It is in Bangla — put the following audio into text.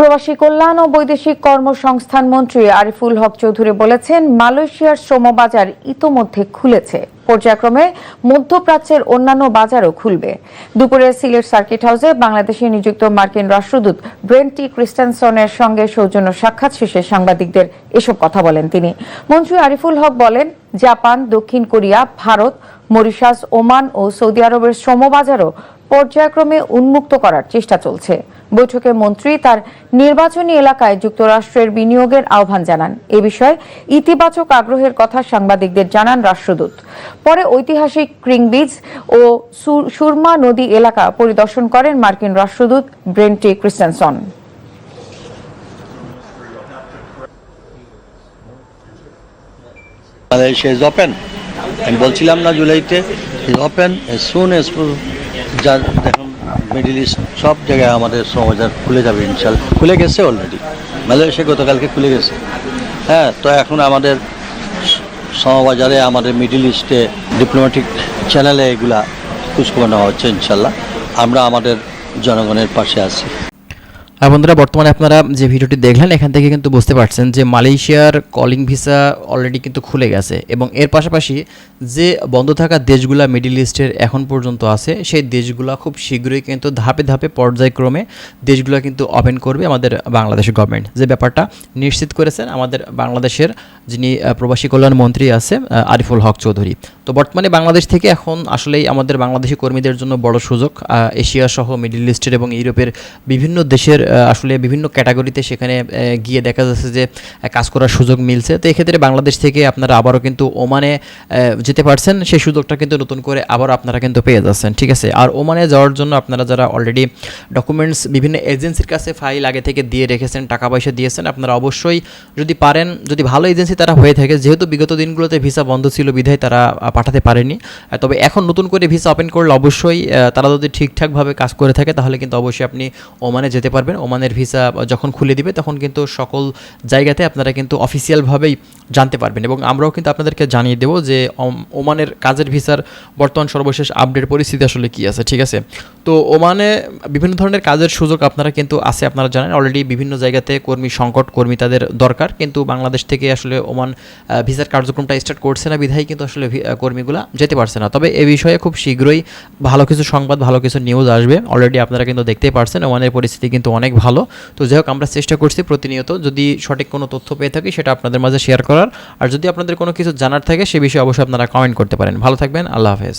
প্রবাসী কল্যাণ ও বৈদেশিক কর্মসংস্থান মন্ত্রী আরিফুল হক চৌধুরী বলেছেন, মালয়েশিয়ার শ্রমবাজার ইতোমধ্যে খুলেছে, পর্যায়ক্রমে মধ্যপ্রাচ্যের অন্যান্য বাজারও খুলবে। দুপুরে সিলেট সার্কিট হাউসে বাংলাদেশে নিযুক্ত মার্কিন রাষ্ট্রদূত ব্রেন্ট টি ক্রিস্টেনসনের সঙ্গে সৌজন্য সাক্ষাৎ শেষে সাংবাদিকদের এসব কথা বলেন তিনি। মন্ত্রী আরিফুল হক বলেন, জাপান, দক্ষিণ কোরিয়া, ভারত, মরিশাস, ওমান ও সৌদি আরবের শ্রমবাজারও পর্যায়ক্রমে উন্মুক্ত করার চেষ্টা চলছে। বৈঠকে মন্ত্রী তার নির্বাচনী এলাকায় যুক্তরাষ্ট্রের বিনিয়োগের আহ্বান জানান। এ বিষয়ে ইতিবাচক আগ্রহের কথা সাংবাদিকদের জানান রাষ্ট্রদূত। পরে ঐতিহাসিক ক্রিংবিজ ও সুরমা নদী এলাকা পরিদর্শন করেন মার্কিন রাষ্ট্রদূত ব্রেন্ট টি ক্রিস্টেনসন। Malaysia is open. আমি বলছিলাম না জুলাইতে is open as soon as দেখুন মিডল ইস্ট সব জায়গায় আমাদের শ্রমবাজার খুলে যাবে ইনশাল্লাহ। খুলে গেছে অলরেডি, মালয়েশিয়া গতকালকে খুলে গেছে। হ্যাঁ, তো এখন আমাদের শ্রমবাজারে আমাদের মিডল ইস্টে ডিপ্লোম্যাটিক চ্যানেলে এগুলা খোঁজখবর নেওয়া হচ্ছে ইনশাল্লাহ। আমরা আমাদের জনগণের পাশে আছি। বন্ধুরা, বর্তমানে আপনারা যে ভিডিওটি দেখলেন এখান থেকে কিন্তু বুঝতে পারছেন যে মালয়েশিয়ার কলিং ভিসা অলরেডি কিন্তু খুলে গেছে এবং এর পাশাপাশি যে বন্ধ থাকা দেশগুলা মিডল ইস্টের এখন পর্যন্ত আছে সেই দেশগুলা খুব শীঘ্রই কিন্তু ধাপে ধাপে পর্যায়ক্রমে দেশগুলো কিন্তু ওপেন করবে আমাদের বাংলাদেশের গভর্নমেন্ট। যে ব্যাপারটা নিশ্চিত করেছেন আমাদের বাংলাদেশের যিনি প্রবাসী কল্যাণ মন্ত্রী আছে আরিফুল হক চৌধুরী। তো বর্তমানে বাংলাদেশ থেকে এখন আসলেই আমাদের বাংলাদেশি কর্মীদের জন্য বড় সুযোগ। এশিয়া সহ মিডল ইস্টের এবং ইউরোপের বিভিন্ন দেশের আসলে বিভিন্ন ক্যাটাগরিতে সেখানে গিয়ে দেখা যাচ্ছে যে কাজ করার সুযোগ মিলছে। তো এক্ষেত্রে বাংলাদেশ থেকে আপনারা আবারও কিন্তু ওমানে যেতে পারছেন, সেই সুযোগটা কিন্তু নতুন করে আবার আপনারা কিন্তু পেয়ে যাচ্ছেন, ঠিক আছে। আর ওমানে যাওয়ার জন্য আপনারা যারা অলরেডি ডকুমেন্টস বিভিন্ন এজেন্সির কাছে ফাইল আগে থেকে দিয়ে রেখেছেন, টাকা পয়সা দিয়েছেন, আপনারা অবশ্যই যদি পারেন, যদি ভালো এজেন্সি তারা হয়ে থাকে, যেহেতু বিগত দিনগুলোতে ভিসা বন্ধ ছিল বিধায় তারা পাঠাতে পারেনি, তবে এখন নতুন করে ভিসা ওপেন করলে অবশ্যই তারা যদি ঠিকঠাকভাবে কাজ করে থাকে তাহলে কিন্তু অবশ্যই আপনি ওমানে যেতে পারবেন। ওমানের ভিসা যখন খুলে দিবে তখন কিন্তু সকল জায়গাতে আপনারা কিন্তু অফিসিয়ালভাবেই জানতে পারবেন এবং আমরাও কিন্তু আপনাদেরকে জানিয়ে দেবো যে ওমানের কাজের ভিসার বর্তমান সর্বশেষ আপডেট পরিস্থিতি আসলে কী আছে, ঠিক আছে। তো ওমানে বিভিন্ন ধরনের কাজের সুযোগ আপনারা কিন্তু আছে, আপনারা জানেন অলরেডি বিভিন্ন জায়গাতে কর্মী সংকট, কর্মী তাদের দরকার, কিন্তু বাংলাদেশ থেকে আসলে ওমান ভিসার কার্যক্রমটা স্টার্ট করছে না বিধায় কিন্তু আসলে কর্মীগুলা যেতে পারছে না। তবে এ বিষয়ে খুব শীঘ্রই ভালো কিছু সংবাদ, ভালো কিছু নিউজ আসবে। অলরেডি আপনারা কিন্তু দেখতেই পারছেন ওমানের পরিস্থিতি কিন্তু অনেক ভালো। তো যাই হোক, আমরা চেষ্টা করছি প্রতিনিয়ত যদি সঠিক কোনো তথ্য পেয়ে থাকি সেটা আপনাদের মাঝে শেয়ার করার। আর যদি আপনাদের কোনো কিছু জানার থাকে সে বিষয়ে অবশ্যই আপনারা কমেন্ট করতে পারেন। ভালো থাকবেন, আল্লাহ হাফেজ।